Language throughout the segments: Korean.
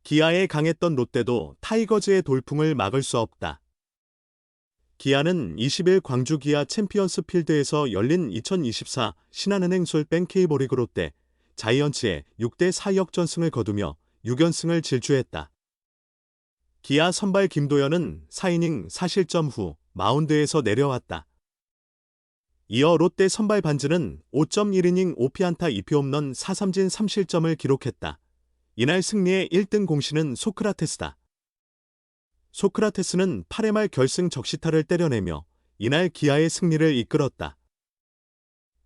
기아에 강했던 롯데도 타이거즈의 돌풍을 막을 수 없다. 기아는 20일 광주 기아 챔피언스 필드에서 열린 2024 신한은행 솔뱅 K리그 롯데 자이언츠의 6대4 역전승을 거두며 6연승을 질주했다. 기아 선발 김도현은 4이닝 4실점 후 마운드에서 내려왔다. 이어 롯데 선발 반즈는 5.1이닝 5피안타 2피 홈런 4삼진 3실점을 기록했다. 이날 승리의 1등 공신은 소크라테스다. 소크라테스는 8회 말 결승 적시타를 때려내며 이날 기아의 승리를 이끌었다.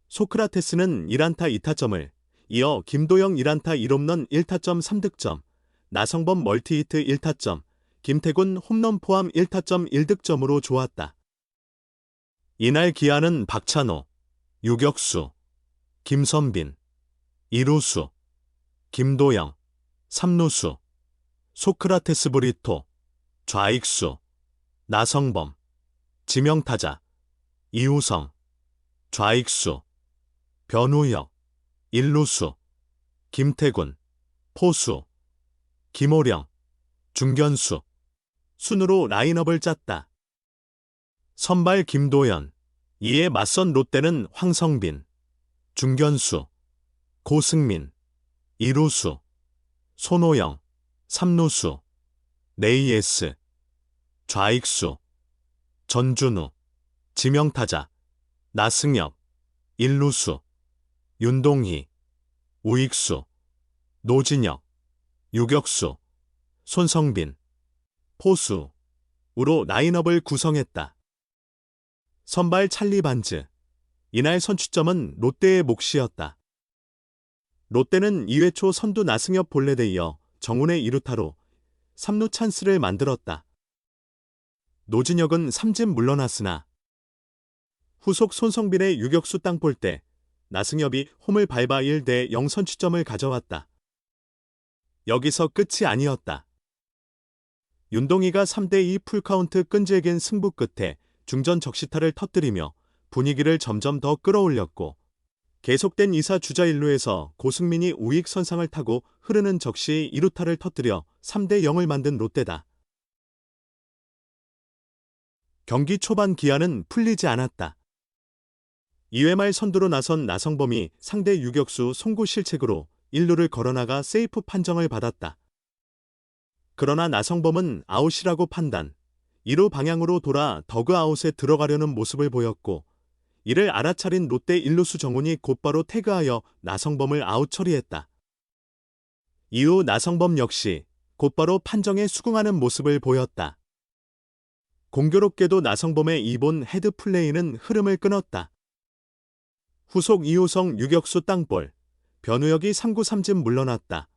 소크라테스는 1안타 2타점을, 이어 김도영 1안타 1홈런 1타점 3득점, 나성범 멀티히트 1타점, 김태군 홈런 포함 1타점 1득점으로 좋았다. 이날 기아는 박찬호, 유격수, 김선빈, 이루수, 김도영, 삼루수, 소크라테스 브리토, 좌익수, 나성범, 지명타자, 이우성, 좌익수, 변우혁, 일루수, 김태군, 포수, 김호령, 중견수, 순으로 라인업을 짰다. 선발 김도현, 이에 맞선 롯데는 황성빈, 중견수, 고승민, 이루수, 손호영, 삼루수, 레이에스, 좌익수, 전준우, 지명타자, 나승엽, 일루수, 윤동희, 우익수, 노진혁, 유격수, 손성빈, 포수으로 라인업을 구성했다. 선발 찰리 반즈, 이날 선취점은 롯데의 몫이었다. 롯데는 2회 초 선두 나승엽 볼넷에 이어 정훈의 2루타로 3루 찬스를 만들었다. 노진혁은 삼진 물러났으나 후속 손성빈의 유격수 땅볼 때 나승엽이 홈을 밟아 1대 0 선취점을 가져왔다. 여기서 끝이 아니었다. 윤동희가 3대2 풀카운트 끈질긴 승부 끝에 중전 적시타를 터뜨리며 분위기를 점점 더 끌어올렸고 계속된 2사 주자 1루에서 고승민이 우익 선상을 타고 흐르는 적시 2루타를 터뜨려 3대 0을 만든 롯데다. 경기 초반 기아는 풀리지 않았다. 2회 말 선두로 나선 나성범이 상대 유격수 송구 실책으로 1루를 걸어나가 세이프 판정을 받았다. 그러나 나성범은 아웃이라고 판단, 2루 방향으로 돌아 더그아웃에 들어가려는 모습을 보였고 이를 알아차린 롯데 1루수 정훈이 곧바로 태그하여 나성범을 아웃 처리했다. 이후 나성범 역시 곧바로 판정에 수긍하는 모습을 보였다. 공교롭게도 나성범의 2본 헤드 플레이는 흐름을 끊었다. 후속 이호성 유격수 땅볼, 변우혁이 3구 3진 물러났다.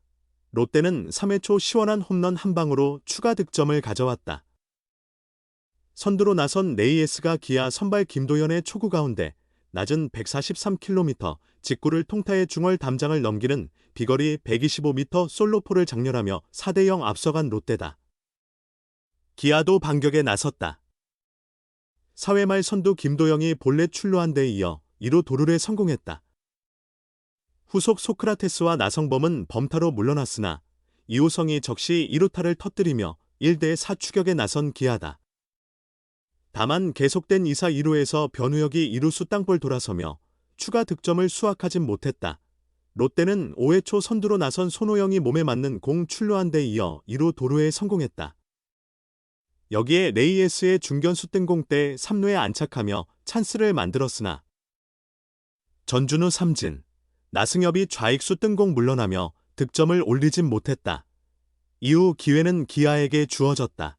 롯데는 3회 초 시원한 홈런 한 방으로 추가 득점을 가져왔다. 선두로 나선 레이에스가 기아 선발 김도현의 초구 가운데 낮은 143km 직구를 통타해 중월 담장을 넘기는 비거리 125m 솔로포를 장렬하며 4대 0 앞서간 롯데다. 기아도 반격에 나섰다. 4회 말 선두 김도영이 볼넷 출루한 데 이어 2루 도루에 성공했다. 후속 소크라테스와 나성범은 범타로 물러났으나 이호성이 적시 2루타를 터뜨리며 1대 4 추격에 나선 기아다. 다만 계속된 2사 2루에서 변우혁이 2루수 땅볼 돌아서며 추가 득점을 수확하진 못했다. 롯데는 5회 초 선두로 나선 손호영이 몸에 맞는 공 출루한 데 이어 2루 도루에 성공했다. 여기에 레이에스의 중견수 뜬공 때 3루에 안착하며 찬스를 만들었으나 전준우 삼진, 나승엽이 좌익수 뜬공 물러나며 득점을 올리진 못했다. 이후 기회는 기아에게 주어졌다.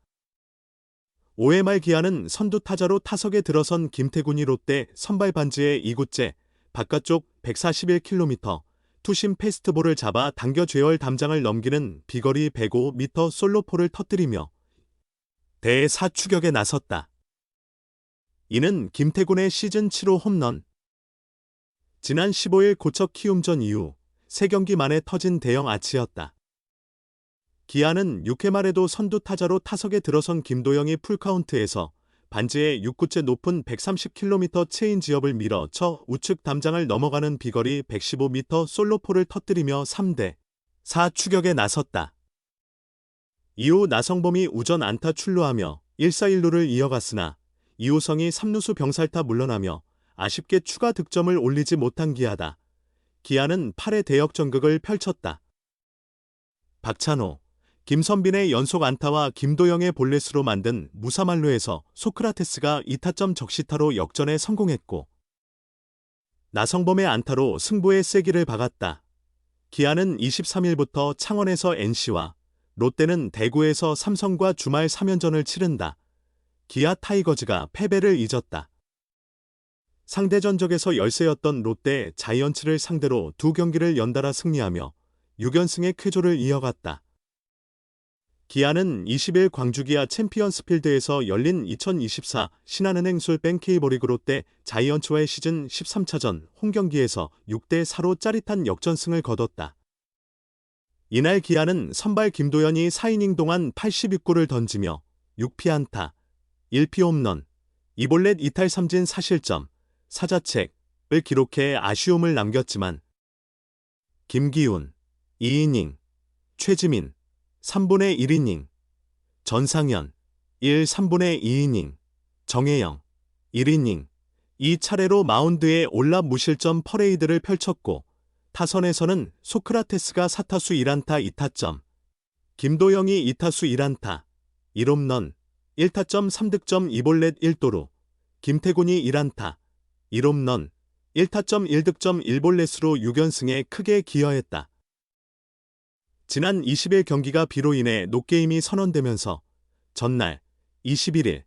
5회 말 기아는 선두 타자로 타석에 들어선 김태군이 롯데 선발 반지의 2구째 바깥쪽 141km 투심 패스트볼을 잡아 당겨 죄월 담장을 넘기는 비거리 105m 솔로포를 터뜨리며 대사추격에 나섰다. 이는 김태군의 시즌 7호 홈런. 지난 15일 고척 키움전 이후 3경기 만에 터진 대형 아치였다. 기아는 6회 말에도 선두 타자로 타석에 들어선 김도영이 풀카운트에서 반지의 6구째 높은 130km 체인지업을 밀어 쳐 우측 담장을 넘어가는 비거리 115m 솔로포를 터뜨리며 3대 4 추격에 나섰다. 이후 나성범이 우전 안타 출루하며 1사1루를 이어갔으나 이호성이 3루수 병살타 물러나며 아쉽게 추가 득점을 올리지 못한 기아다. 기아는 8회 대역전극을 펼쳤다. 박찬호, 김선빈의 연속 안타와 김도영의 볼넷으로 만든 무사만루에서 소크라테스가 2타점 적시타로 역전에 성공했고 나성범의 안타로 승부의 세기를 박았다. 기아는 23일부터 창원에서 NC와 롯데는 대구에서 삼성과 주말 3연전을 치른다. 기아 타이거즈가 패배를 잊었다. 상대 전적에서 열세였던 롯데 자이언츠를 상대로 2경기를 연달아 승리하며 6연승의 쾌조를 이어갔다. 기아는 20일 광주기아 챔피언스필드에서 열린 2024 신한은행 술뱅 K리그 롯데 자이언츠와의 시즌 13차전 홈경기에서 6대4로 짜릿한 역전승을 거뒀다. 이날 기아는 선발 김도현이 4이닝 동안 82구를 던지며 6피안타, 1피 홈런, 2볼넷 2탈 3진 4실점, 4자책을 기록해 아쉬움을 남겼지만 김기훈, 2이닝, 최지민, 3분의 1이닝, 전상현, 3분의 2이닝, 정혜영, 1이닝, 이 차례로 마운드에 올라 무실점 퍼레이드를 펼쳤고 타선에서는 소크라테스가 4타수 1안타 2타점, 김도영이 2타수 1안타, 1홈런, 1타점 3득점 2볼넷 1도루, 김태군이 1안타, 1홈런, 1타점 1득점 1볼넷으로 6연승에 크게 기여했다. 지난 20일 경기가 비로 인해 노게임이 선언되면서 전날 21일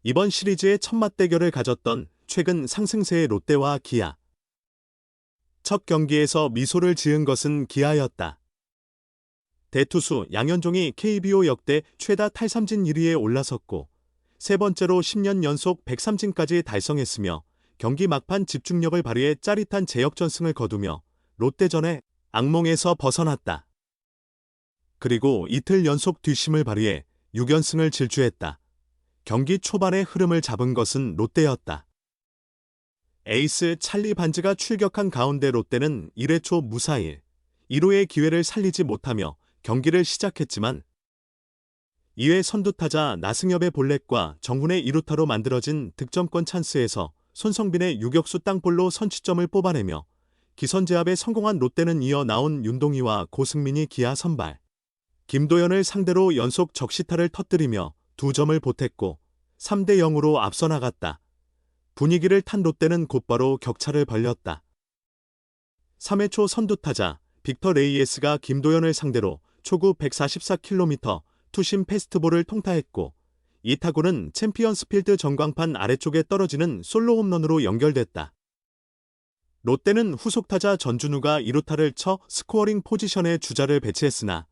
이번 시리즈의 첫 맞대결을 가졌던 최근 상승세의 롯데와 기아. 첫 경기에서 미소를 지은 것은 기아였다. 대투수 양현종이 KBO 역대 최다 탈삼진 1위에 올라섰고 세 번째로 10년 연속 103진까지 달성했으며 경기 막판 집중력을 발휘해 짜릿한 재역전승을 거두며 롯데전의 악몽에서 벗어났다. 그리고 이틀 연속 뒷심을 발휘해 6연승을 질주했다. 경기 초반의 흐름을 잡은 것은 롯데였다. 에이스 찰리 반즈가 출격한 가운데 롯데는 1회 초 무사일 1루의 기회를 살리지 못하며 경기를 시작했지만 2회 선두타자 나승엽의 볼넷과 정훈의 2루타로 만들어진 득점권 찬스에서 손성빈의 유격수 땅볼로 선취점을 뽑아내며 기선제압에 성공한 롯데는 이어 나온 윤동희와 고승민이 기아 선발 김도현을 상대로 연속 적시타를 터뜨리며 2점을 보탰고 3대0으로 앞서 나갔다. 분위기를 탄 롯데는 곧바로 격차를 벌렸다. 3회 초 선두타자 빅터 레이에스가 김도현을 상대로 초구 144km 투심 패스트볼을 통타했고 이 타구는 챔피언스필드 전광판 아래쪽에 떨어지는 솔로 홈런으로 연결됐다. 롯데는 후속타자 전준우가 2루타를 쳐 스코어링 포지션에 주자를 배치했으나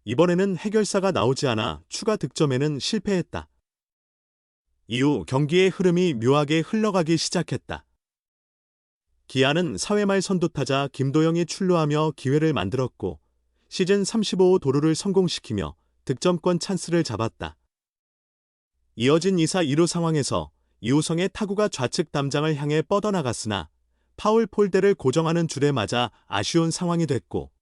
이번에는 해결사가 나오지 않아 추가 득점에는 실패했다. 이후 경기의 흐름이 묘하게 흘러가기 시작했다. 기아는 4회 말 선두타자 김도영이 출루하며 기회를 만들었고 시즌 35호 도루를 성공시키며 득점권 찬스를 잡았다. 이어진 2사 2루 상황에서 이우성의 타구가 좌측 담장을 향해 뻗어나갔으나 파울 폴대를 고정하는 줄에 맞아 아쉬운 상황이 됐고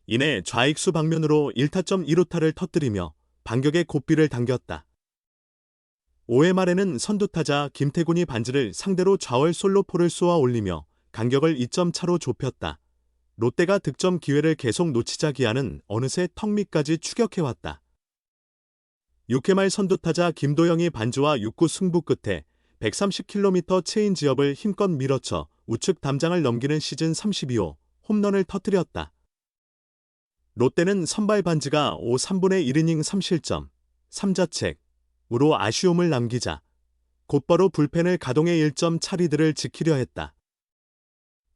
이내 좌익수 방면으로 1타점 2루타를 터뜨리며 반격의 고삐를 당겼다. 5회 말에는 선두타자 김태군이 반지를 상대로 좌월 솔로포를 쏘아 올리며 간격을 2점 차로 좁혔다. 롯데가 득점 기회를 계속 놓치자 기아는 어느새 턱 밑까지 추격해왔다. 6회 말 선두타자 김도영이 반주와 6구 승부 끝에 130km 체인지업을 힘껏 밀어쳐 우측 담장을 넘기는 시즌 32호 홈런을 터뜨렸다. 롯데는 선발 반지가 5 3분의 1이닝 3실점, 3자책으로 아쉬움을 남기자 곧바로 불펜을 가동해 1점 차리들을 지키려 했다.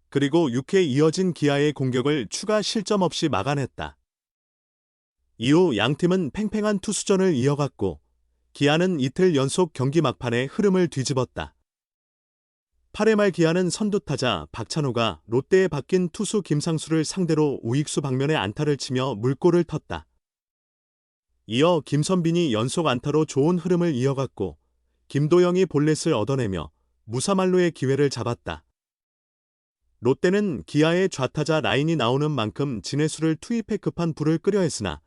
그리고 6회 이어진 기아의 공격을 추가 실점 없이 막아냈다. 이후 양팀은 팽팽한 투수전을 이어갔고 기아는 이틀 연속 경기 막판에 흐름을 뒤집었다. 8회 말 기아는 선두타자 박찬호가 롯데에 바뀐 투수 김상수를 상대로 우익수 방면에 안타를 치며 물꼬를 텄다. 이어 김선빈이 연속 안타로 좋은 흐름을 이어갔고 김도영이 볼넷을 얻어내며 무사말로의 기회를 잡았다. 롯데는 기아의 좌타자 라인이 나오는 만큼 진해수를 투입해 급한 불을 끄려 했으나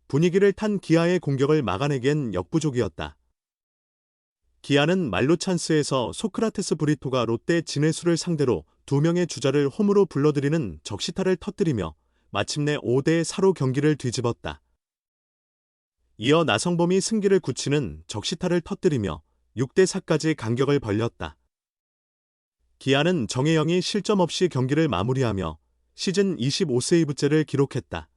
분위기를 탄 기아의 공격을 막아내기엔 역부족이었다. 기아는 만루 찬스에서 소크라테스 브리토가 롯데 진해수를 상대로 2명의 주자를 홈으로 불러들이는 적시타를 터뜨리며 마침내 5대4로 경기를 뒤집었다. 이어 나성범이 승기를 굳히는 적시타를 터뜨리며 6대4까지 간격을 벌렸다. 기아는 정혜영이 실점 없이 경기를 마무리하며 시즌 25세이브째를 기록했다.